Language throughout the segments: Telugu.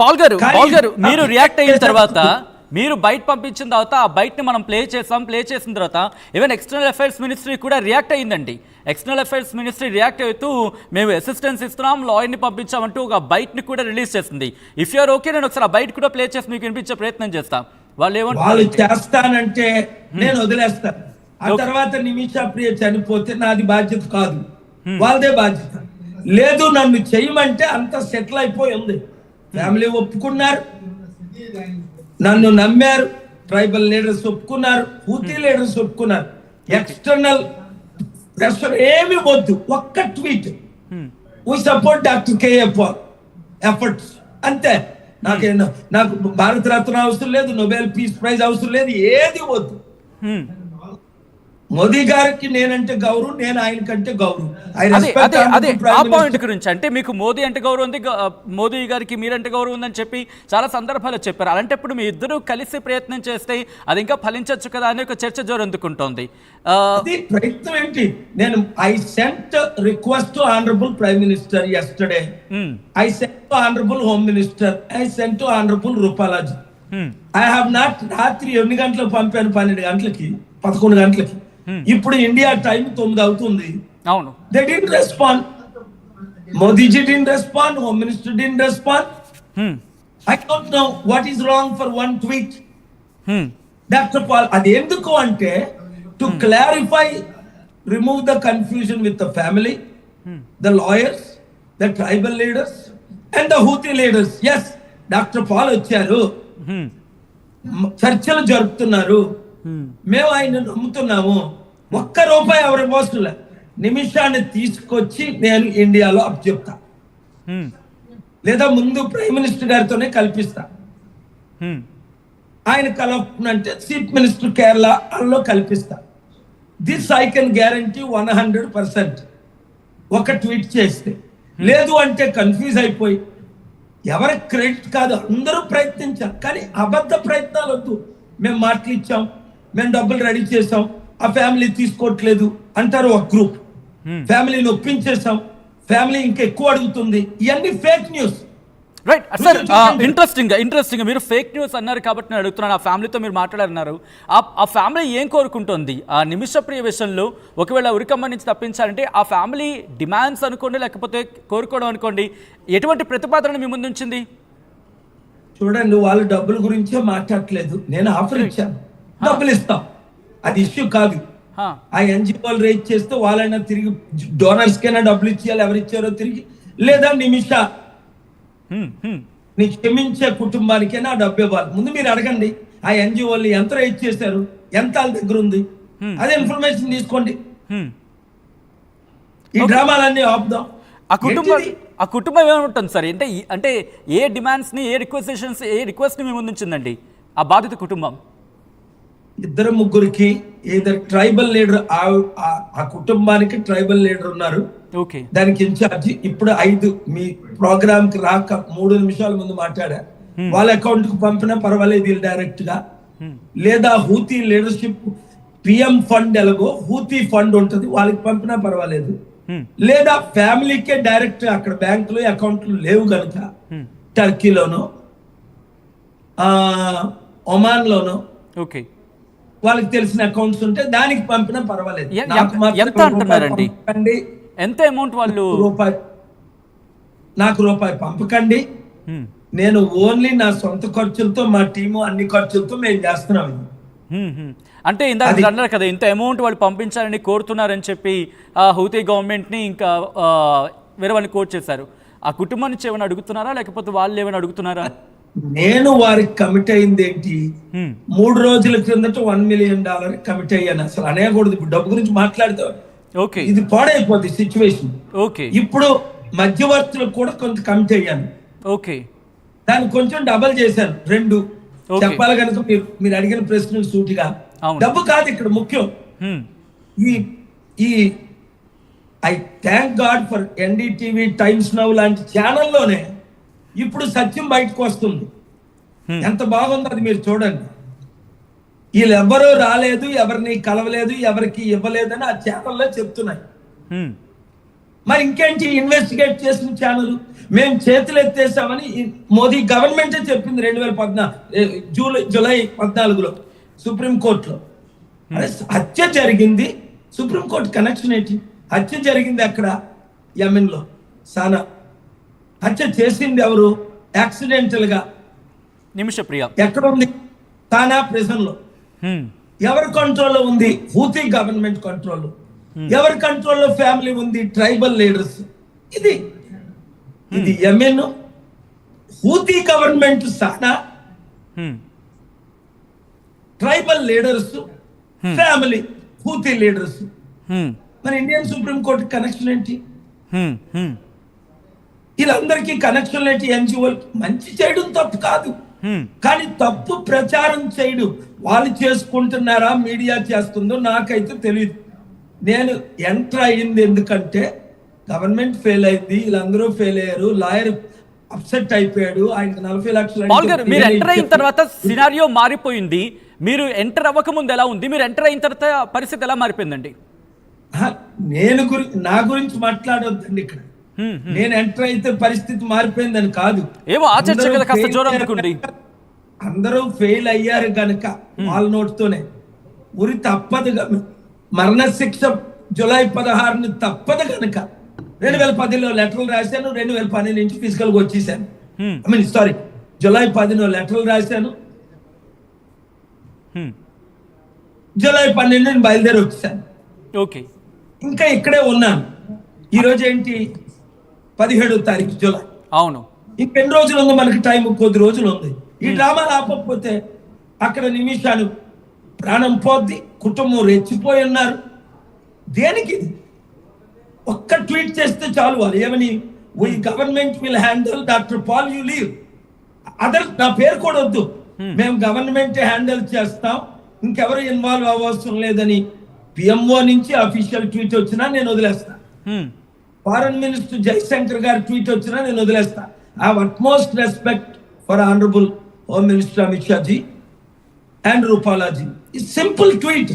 పాల్ గారు మీరు రియాక్ట్ అయిన తర్వాత మీరు బయట పంపించిన తర్వాత ఆ బయటని మనం ప్లే చేసిన తర్వాత ఈవెన్ ఎక్స్టర్నల్ అఫైర్స్ మినిస్ట్రీ కూడా రియాక్ట్ అయ్యిందండి. ఎక్స్టర్నల్ అఫైర్స్ మినిస్ట్రీ రియాక్ట్ అవుతూ మేము అసిస్టెన్స్ ఇస్తున్నాం, లాయర్ని పంపించామంటూ ఒక బయటని కూడా రిలీజ్ చేసింది. ఇఫ్ యూఆర్ ఓకే, నేను ఒకసారి ఆ బయట కూడా ప్లే చేసి మీకు వినిపించే ప్రయత్నం చేస్తాం. వాళ్ళు చేస్తానంటే నేను వదిలేస్తాను. ఆ తర్వాత నిమిషా ప్రియ చనిపోతే నాది బాధ్యత కాదు, వాళ్ళదే బాధ్యత. లేదు, నన్ను చేయమంటే అంత సెటిల్ అయిపోయి ఉంది. ఫ్యామిలీ ఒప్పుకున్నారు, నన్ను నమ్మారు, ట్రైబల్ లీడర్స్ ఒప్పుకున్నారు, హూతీ లీడర్స్ ఒప్పుకున్నారు. ఎక్స్టర్నల్ ప్రెషర్ ఏమి వద్దు, ఒక్క tweet we support doctor KA Paul efforts అంతే. నాకు భారత రత్న అవసరం లేదు, నోబెల్ పీస్ ప్రైజ్ అవసరం లేదు, ఏది వద్దు. మోదీ గారికి నేనంటే గౌరవం, నేను ఆయన కంటే గౌరవం. ఆ పాయింట్ గురించి అంటే మీకు మోదీ అంటే గౌరవం ఉంది, మోదీ గారికి మీరంటే గౌరవం ఉందని చెప్పి చాలా సందర్భాలు చెప్పారు. అలాంటప్పుడు మీ ఇద్దరు కలిసి ప్రయత్నం చేస్తే అది ఇంకా ఫలించవచ్చు కదా అని ఒక చర్చ జోరందుకుంటోంది. ప్రయత్నం ఏంటి? నేను I sent request to honourable prime minister yesterday. I sent to honorable home minister. I sent to honorable Rupalaji. I have not రాత్రి 8 గంటలకు పంపాను, 12 గంటలకి, 11 గంటలకి. ఇప్పుడు ఇండియా టైం 9 అవుతుంది. అవును, they didn't respond. Modiji didn't respond, home minister didn't respond. I don't know what is wrong for one tweet. Dr. Paul, అది ఎందుకు అంటే to clarify, remove the confusion with the family, the lawyers, the tribal leaders and the Houthi leaders. Yes, Dr. Paul వచ్చారు, చర్చలు జరుపుతున్నారు, మేము ఆయన నమ్ముతున్నాము. ఒక్క రూపాయి ఎవరి మోసంలే. నిమిషాన్ని తీసుకొచ్చి నేను ఇండియాలో అప్ చెప్తా, లేదా ముందు ప్రైమ్ మినిస్టర్ గారితోనే కల్పిస్తా. ఆయన కలపనంటే చీఫ్ మినిస్టర్ కేరళలో కల్పిస్తా. This I can guarantee 100%. ఒక ట్వీట్ చేస్తే. లేదు అంటే కన్ఫ్యూజ్ అయిపోయి ఎవరి క్రెడిట్ కాదు, అందరూ ప్రయత్నించారు, కానీ అబద్ధ ప్రయత్నాలు వద్దు. మేము మాటలు ఇచ్చాం, మేము డబ్బులు రెడీ చేసాం, ఆ ఫ్యామిలీ తీసుకోవట్లేదు అంటారు ఒక గ్రూప్. ఫ్యామిలీని ఒప్పించేసాం, ఫ్యామిలీ ఇంకా ఎక్కువ అడుగుతుంది. ఇవన్నీ fake news. Right sir, interesting మీరు ఫేక్ న్యూస్ అన్నారు కాబట్టి నేను అడుగుతున్నాను. ఆ ఫ్యామిలీతో మీరు మాట్లాడారు, ఆ ఫ్యామిలీ ఏం కోరుకుంటుంది ఆ నిమిషప్రియ విషయంలో? ఒకవేళ ఉరికమ్మ నుంచి తప్పించాలంటే ఆ ఫ్యామిలీ డిమాండ్స్ అనుకోండి, లేకపోతే కోరుకోవడం అనుకోండి, ఎటువంటి ప్రతిపాదన మీ ముందు ఉంచింది? చూడండి, వాళ్ళు డబ్బుల గురించే మాట్లాడట్లేదు. నేను ఆఫర్ ఇచ్చాను, డబ్బులు ఇస్తాం, అది ఇష్యూ కాదు. ఆ ఎన్జిఓలు రేజ్ చేస్తే వాళ్ళైనా తిరిగి డోనర్స్ కైనా డబ్బులు ఇచ్చేయాలి, ఎవరు ఇచ్చారో తిరిగి. లేదా నిమిష నీ క్షమించే కుటుంబానికైనా డబ్బు ఇవ్వాలి. ముందు మీరు అడగండి, ఆ ఎన్జిఓలు ఎంత రేజ్ చేశారు, ఎంత వాళ్ళ దగ్గర ఉంది, అదే ఇన్ఫర్మేషన్ తీసుకోండి. ఈ డ్రామాలన్నీ ఆపుదాం. ఆ కుటుంబం ఏమంటుంది సార్? అంటే ఏ డిమాండ్స్ని, ఏ రిక్వెస్ట్ని మీ ముందు ఉంచిందండి ఆ బాధిత కుటుంబం? ఇద్దరు ముగ్గురికి ఏదో ట్రైబల్ లీడర్, ఆ కుటుంబానికి ట్రైబల్ లీడర్ ఉన్నారు, దానికి ఇన్ఛార్జి. ఇప్పుడు 5 మీ ప్రోగ్రామ్ కి రాక 3 నిమిషాల ముందు మాట్లాడా. వాళ్ళ అకౌంట్ కు పంపినా పర్వాలేదు వీళ్ళు డైరెక్ట్ గా. లేదా హూతీ లీడర్షిప్ పిఎం ఫండ్ ఎలాగో హూతీ ఫండ్ ఉంటుంది, వాళ్ళకి పంపినా పర్వాలేదు. లేదా ఫ్యామిలీకే డైరెక్ట్, అక్కడ బ్యాంకులు అకౌంట్లు లేవు కనుక టర్కీలోనో ఒమాన్ లోనో వాళ్ళకి తెలిసిన అకౌంట్స్ ఉంటే దానికి పంపినా పర్వాలేదు. ఎంత అంటున్నారండి? ఎంత అమౌంట్ వాళ్ళు? నాకు రూపాయి పంపకండి, నేను ఓన్లీ నా సొంత ఖర్చులతో, మా టీము అన్ని ఖర్చులతో మేము చేస్తున్నాం. అంటే ఇందాక అన్నారు కదా, ఇంత అమౌంట్ వాళ్ళు పంపించాలని కోరుతున్నారని చెప్పి హౌతీ గవర్నమెంట్ని ఇంకా వేరే వాళ్ళని కోట్ చేశారు. ఆ కుటుంబం నుంచి ఏమైనా అడుగుతున్నారా, లేకపోతే వాళ్ళు ఏమైనా అడుగుతున్నారా? నేను వారికి కమిట్ అయింది ఏంటి, 3 రోజుల క్రిందట $1 million కమిట్ అయ్యాను. అసలు అనేకూడదు, ఇప్పుడు డబ్బు గురించి మాట్లాడితే ఇది పాడైపోద్ది సిచ్యువేషన్. ఇప్పుడు మధ్యవర్తులకు కూడా కొంత కమిట్ అయ్యాను, దాన్ని కొంచెం డబల్ చేశాను 2. చెప్పాలి కనుక మీరు అడిగిన ప్రశ్నలు సూటిగా, డబ్బు కాదు ఇక్కడ ముఖ్యం. ఈ I thank God for NDTV, times now లాంటి ఛానల్లోనే ఇప్పుడు సత్యం బయటకు వస్తుంది. ఎంత బాగుందో అది మీరు చూడండి. వీళ్ళు ఎవరూ రాలేదు, ఎవరిని కలవలేదు, ఎవరికి ఇవ్వలేదని ఆ ఛానల్లో చెప్తున్నాయి. మరి ఇంకేంటి ఇన్వెస్టిగేట్ చేసిన ఛానల్ మేము చేతులు ఎత్తేసామని మోదీ గవర్నమెంటే చెప్పింది 2014 జూలై 14లో సుప్రీంకోర్టులో. అదే హత్య జరిగింది, సుప్రీంకోర్టు కనెక్షన్ ఏంటి? హత్య జరిగింది అక్కడ యెమెన్లో సానా. హత్య చేసింది ఎవరు? యాక్సిడెంటల్ గా నిమిషప్రియ ఎక్కడ ఉంది? సానా ప్రిజన్ లో. ఎవరి కంట్రోల్లో ఉంది? హూతీ గవర్నమెంట్ కంట్రోల్లో. ఎవరి కంట్రోల్లో ఫ్యామిలీ ఉంది? Tribal leaders. ఇది యెమెన్, హూతీ గవర్నమెంట్ సానా, tribal leaders, family Houthi leaders. మరి ఇండియన్ సుప్రీం కోర్టు కనెక్షన్ ఏంటి? వీళ్ళందరికీ కనెక్షన్ ఏంటి? ఎన్జిఓ మంచి చేయడం తప్పు కాదు, కానీ తప్పు ప్రచారం చేయడం వాళ్ళు చేసుకుంటున్నారా, మీడియా చేస్తుందో నాకైతే తెలియదు. నేను ఎంటర్ అయ్యింది ఎందుకంటే గవర్నమెంట్ ఫెయిల్ అయింది, వీళ్ళందరూ ఫెయిల్ అయ్యారు, లాయర్ అప్సెట్ అయిపోయాడు, ఆయనకు 40 లక్షలు. మీరు ఎంటర్ అయిన తర్వాత సినారియో మారిపోయింది. మీరు ఎంటర్ అవ్వక ముందు ఎలా ఉంది, మీరు ఎంటర్ అయిన తర్వాత పరిస్థితి ఎలా మారిపోయిందండి? నా గురించి మాట్లాడొద్దండి ఇక్కడ. నేను ఎంటర్ అయితే పరిస్థితి మారిపోయిందని కాదు. ఏమో ఆచర్చ కదా, కాస్త జోరు అందుకోండి. అందరూ ఫెయిల్ అయ్యారు కనుక వాళ్ళ నోటితోనే ఉరి తప్పదు. మరణ శిక్ష జూలై 16 తప్పదు కనుక 2010లో లెటర్లు రాశాను, 2012 నుంచి ఫిజికల్ గా వచ్చేసాను. సారీ, జూలై 10లో లెటర్లు రాశాను, జూలై 12 నేను బయలుదేరి వచ్చేసాను. ఓకే, ఇంకా ఇక్కడే ఉన్నాను. ఈ రోజు ఏంటి? 17వ తారీఖు జూలై. అవును, ఇంకెన్ని రోజులు ఉంది మనకి? టైం కొద్ది రోజులు ఉంది. ఈ డ్రామాలు ఆపకపోతే అక్కడ నిమిషాలు ప్రాణం పోద్ది, కుటుంబం రెచ్చిపోయి ఉన్నారు. దేనికి? ఒక్క ట్వీట్ చేస్తే చాలు. వాళ్ళు ఏమని? We government will handle doctor Paul you leave. Other నా పేరు కూడా వద్దు, మేము గవర్నమెంట్ హ్యాండిల్ చేస్తాం, ఇంకెవరు ఇన్వాల్వ్ అవ్వవసరం లేదని పిఎంఓ నుంచి అఫీషియల్ ట్వీట్ వచ్చినా నేను వదిలేస్తా. ఫారెన్ మినిస్టర్ జైశంకర్ గారి ట్వీట్ వచ్చినా నేను వదిలేస్తా. I have utmost respect for honourable home minister Amit Shah ji and Rupalaji. ఈ సింపుల్ ట్వీట్.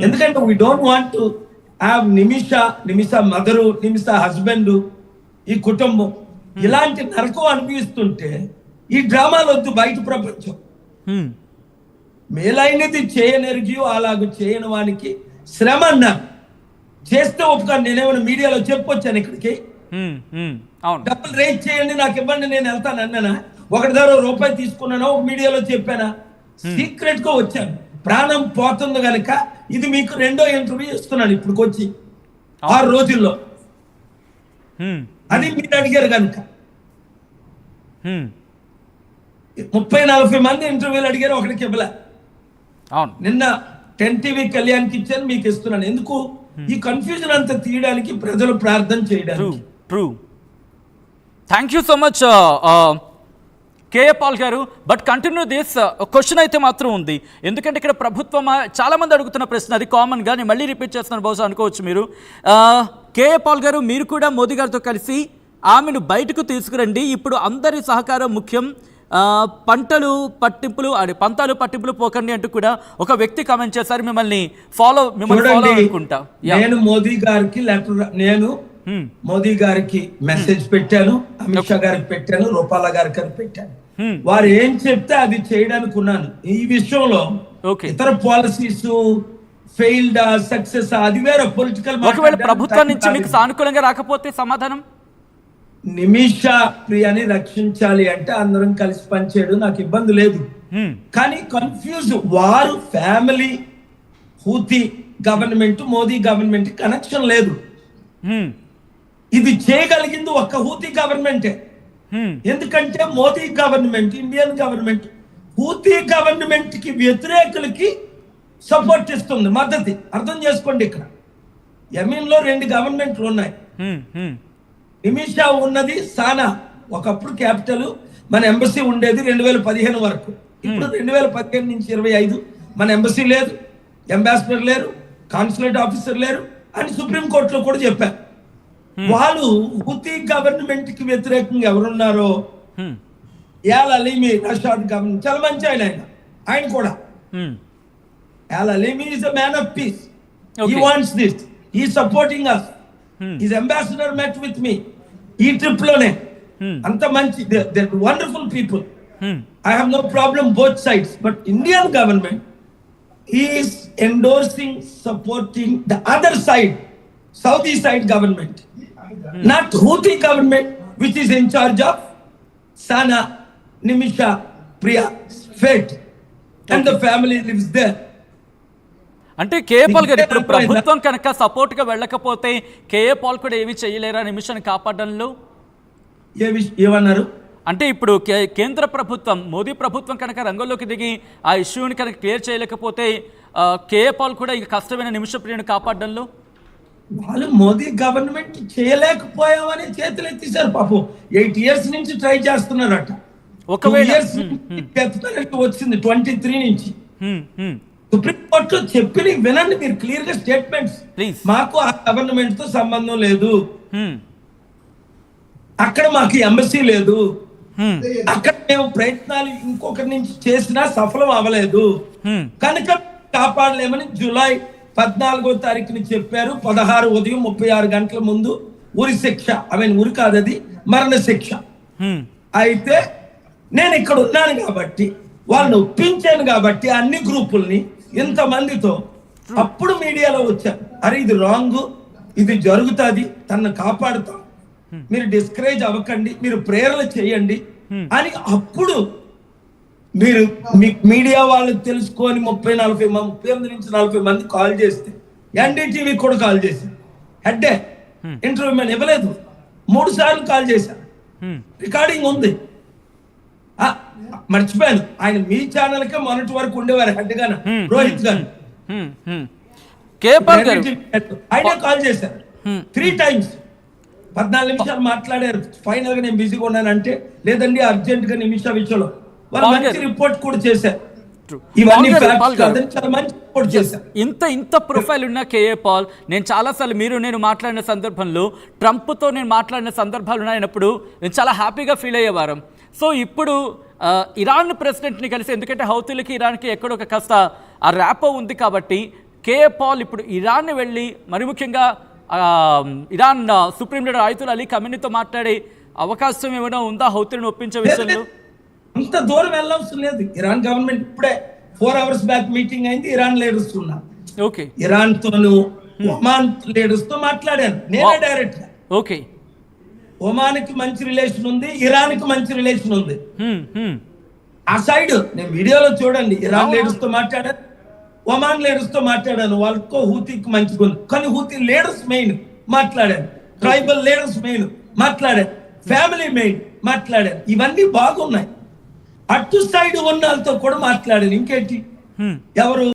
ఎందుకంటే we don't want to have Nimisha mother, Nimisha husband, ఈ కుటుంబం ఇలాంటి నరకం అనిపిస్తుంటే ఈ డ్రామాలు వద్దు. బయట ప్రపంచం మేలైనది చేయనెరిగి అలాగ చేయని వానికి శ్రమ అన్నారు. చేస్తే ఒప్పుకొని నేనేమైనా మీడియాలో చెప్పొచ్చాను ఇక్కడికి? డబ్బులు రేట్ చేయండి నాకు ఇవ్వండి నేను వెళ్తాను అన్నానా? ఒకటి దగ్గర రూపాయి తీసుకున్నానా? ఒక మీడియాలో చెప్పానా? సీక్రెట్ గా వచ్చాను. ప్రాణం పోతుంది కనుక ఇది మీకు 2వ ఇంటర్వ్యూ ఇస్తున్నాను ఇప్పుడు వచ్చి 6 రోజుల్లో. అది మీరు అడిగారు కనుక 30-40 మంది ఇంటర్వ్యూలు అడిగారు, ఒకటికి ఇవ్వలే. నిన్న 10 టీవీ కళ్యాణ్కి ఇచ్చాను, మీకు ఇస్తున్నాను. ఎందుకు? ఈ కన్ఫ్యూజన్ అంతా తీయడానికి, ప్రజలు ప్రార్థన చేయడానికి. True. Thank you so much KA Paul గారు. బట్ కంటిన్యూ దిస్ క్వశ్చన్ అయితే మాత్రం ఉంది. ఎందుకంటే ఇక్కడ ప్రభుత్వం చాలా మంది అడుగుతున్న ప్రశ్న, అది కామన్గా నేను మళ్ళీ రిపీట్ చేస్తున్నాను, బహుశా అనుకోవచ్చు మీరు. కేఏ పాల్ గారు, మీరు కూడా మోదీ గారితో కలిసి ఆమెను బయటకు తీసుకురండి, ఇప్పుడు అందరి సహకారం ముఖ్యం, పంతాలు పట్టింపులు పోకండి అంటూ కూడా ఒక వ్యక్తి కామెంట్ చేశారు. మిమ్మల్ని ఫాలో అనుకుంటా. నేను మోదీ గారికి మోదీ గారికి మెసేజ్ పెట్టాను, అమిత్ షా గారికి పెట్టాను, రూపాలా గారికి పెట్టాను. వారు ఏం చెప్తే అది చేయడానికి ఉన్నాను. ఈ విషయంలో ఇతర పాలసీస్ ఫెయిల్డ్ సక్సెస్ అది వేరే పొలిటికల్. ఒకవేళ ప్రభుత్వం నుంచి మీకు సానుకూలంగా రాకపోతే సమాధానం? నిమిషా ప్రియాని రక్షించాలి అంటే అందరం కలిసి పనిచేయడం నాకు ఇబ్బంది లేదు. కానీ కన్ఫ్యూజ్ వారు family, Houthi government, Modi government connection లేదు. ఇది చేయగలిగింది ఒక్క హూతీ గవర్నమెంటే. ఎందుకంటే Modi government, Indian government Houthi government కి వ్యతిరేకులకి సపోర్ట్ ఇస్తుంది, మద్దతు. అర్థం చేసుకోండి, ఇక్కడ యెమెన్ లో 2 గవర్నమెంట్లు ఉన్నాయి. నిమిషా ఉన్నది సానా, ఒకప్పుడు క్యాపిటల్, మన ఎంబసీ ఉండేది 2015 వరకు. ఇప్పుడు 2015 నుంచి 25 మన ఎంబసీ లేదు, అంబాసిడర్ లేరు, కాన్సులేట్ ఆఫీసర్ లేరు అని సుప్రీంకోర్టులో కూడా చెప్పారు. వాళ్ళు హూతీ గవర్నమెంట్ కి వ్యతిరేకంగా ఎవరున్నారో, యాల్ అలీమి రషాద్ గవర్నమెంట్ చాలా మంచి ఆయన కూడా. Al Alimi is a man of peace. He wants this, he supporting us. His ambassador met with me ఈ ట్రిప్ లోనే. అంత మంచి wonderful people. I have no problem both sides, but Indian government is endorsing, supporting the other side, Saudi side government, not Houthi government, which is in charge of Sana, Nimisha, Priya, fate, and the family lives there. అంటే కేఏ పాల్ గారు ఇప్పుడు ప్రభుత్వం కనుక సపోర్ట్ గా వెళ్ళకపోతే కేఏ పాల్ కూడా ఏమి చేయలేరా నిమిషాన్ని కాపాడడంలో? ఏమన్నారు అంటే ఇప్పుడు కేంద్ర ప్రభుత్వం మోదీ ప్రభుత్వం కనుక రంగంలోకి దిగి ఆ ఇష్యూని కనుక క్లియర్ చేయలేకపోతే కేఏ పాల్ కూడా ఇక కష్టమైన నిమిష ప్రియను కాపాడడంలో? వాళ్ళు మోదీ గవర్నమెంట్ చేయలేకపోయామని చేతులు ఎత్తేసారు పాపం. 8 years నుంచి ట్రై చేస్తున్నారట. ఒకవేళ వచ్చింది 23 నుంచి సుప్రీం కోర్టులో చెప్పి వినండి మీరు క్లియర్ గా స్టేట్మెంట్స్. మాకు ఆ గవర్నమెంట్ తో సంబంధం లేదు, అక్కడ మాకు ఎంబసీ లేదు, అక్కడ మేము ప్రయత్నాలు ఇంకొకరి నుంచి చేసినా సఫలం అవ్వలేదు కనుక కాపాడలేమని జూలై 14వ తారీఖుని చెప్పారు. 16 ఉదయం 36 గంటల ముందు ఉరి శిక్ష, ఉరి కాదు అది మరణ శిక్ష. అయితే నేను ఇక్కడ ఉన్నాను కాబట్టి వాళ్ళని ఒప్పించాను కాబట్టి అన్ని గ్రూపుల్ని ఇంతమందితో అప్పుడు మీడియాలో వచ్చారు, అరే ఇది రాంగ్, ఇది జరుగుతుంది, తనను కాపాడుతాం, మీరు డిస్కరేజ్ అవ్వకండి, మీరు ప్రేరణ చేయండి అని అప్పుడు మీరు మీడియా వాళ్ళు తెలుసుకొని 38 నుంచి 40 మంది కాల్ చేస్తే ఎన్డీటీవీ కూడా కాల్ చేశారు. హెడ్ ఇంటర్వ్యూ మేము ఇవ్వలేదు, 3 సార్లు కాల్ చేశారు, రికార్డింగ్ ఉంది. మర్చిపోయాను, ఆయన మీ ఛానల్ కే మొన్నటి వరకు ఉండేవారు హెడ్ గాను, రోహిత్ గారు. ఆయనే కాల్ చేశారు 3 times. 14 నిమిషాలు మాట్లాడారు. ఫైనల్ గా నేను బిజీగా ఉన్నానంటే లేదండి అర్జెంట్ గా నిమిష విషయంలో వాళ్ళు మంచి రిపోర్ట్ కూడా చేశారు. ఇవన్నీ చాలా మంచి రిపోర్ట్ చేశారు. ఇంత ప్రొఫైల్ ఉన్న కేఏ పాల్ నేను చాలాసార్లు నేను మాట్లాడిన సందర్భంలో ట్రంప్తో నేను మాట్లాడిన సందర్భాలు ఉన్నాయన్నప్పుడు నేను చాలా హ్యాపీగా ఫీల్ అయ్యేవారం. సో ఇప్పుడు ఇరాన్ ప్రెసిడెంట్ని కలిసి, ఎందుకంటే హౌతీలకి ఇరాన్కి ఎక్కడో ఒక కాస్త ఆ ర్యాపో ఉంది కాబట్టి కేఏ పాల్ ఇప్పుడు ఇరాన్ని వెళ్ళి మరి ముఖ్యంగా ఇరాన్ సుప్రీం లీడర్ ఆయితుల్ అలీ ఖమేనీతో మాట్లాడే అవకాశం ఏమైనా ఉందా హౌతీలను ఒప్పించే విషయంలో? అంత దూరం వెళ్ళవలసిన లేదు. ఇరాన్ గవర్నమెంట్ ఇప్పుడే 4 hours బ్యాక్ మీటింగ్ అయింది, ఇరాన్ లీడర్స్ ఉన్నారు. ఓకే, ఇరాన్ తోను ఒమాన్ లీడర్స్ తో మాట్లాడాను నేనే డైరెక్ట్ గా. ఓకే, ఒమాన్ కి మంచి రిలేషన్ ఉంది, ఇరాన్ కి మంచి రిలేషన్ ఉంది. ఆ సైడ్ నేను వీడియోలో చూడండి, ఇరాన్ లీడర్స్ తో మాట్లాడాను, ఒమాన్ లీడర్స్ తో మాట్లాడాను. వాళ్ళతో హూతీకి మంచిగా ఉంది, కానీ హూతీ లీడర్స్ మెయిన్ మాట్లాడాను, ట్రైబల్ లీడర్స్ మెయిన్ మాట్లాడాను, ఫ్యామిలీ మెయిన్ మాట్లాడాను. ఇవన్నీ బాగున్నాయి. అటు సైడ్ ఉన్న వాళ్ళతో కూడా మాట్లాడాను. ఇంకేంటి, ఎవరు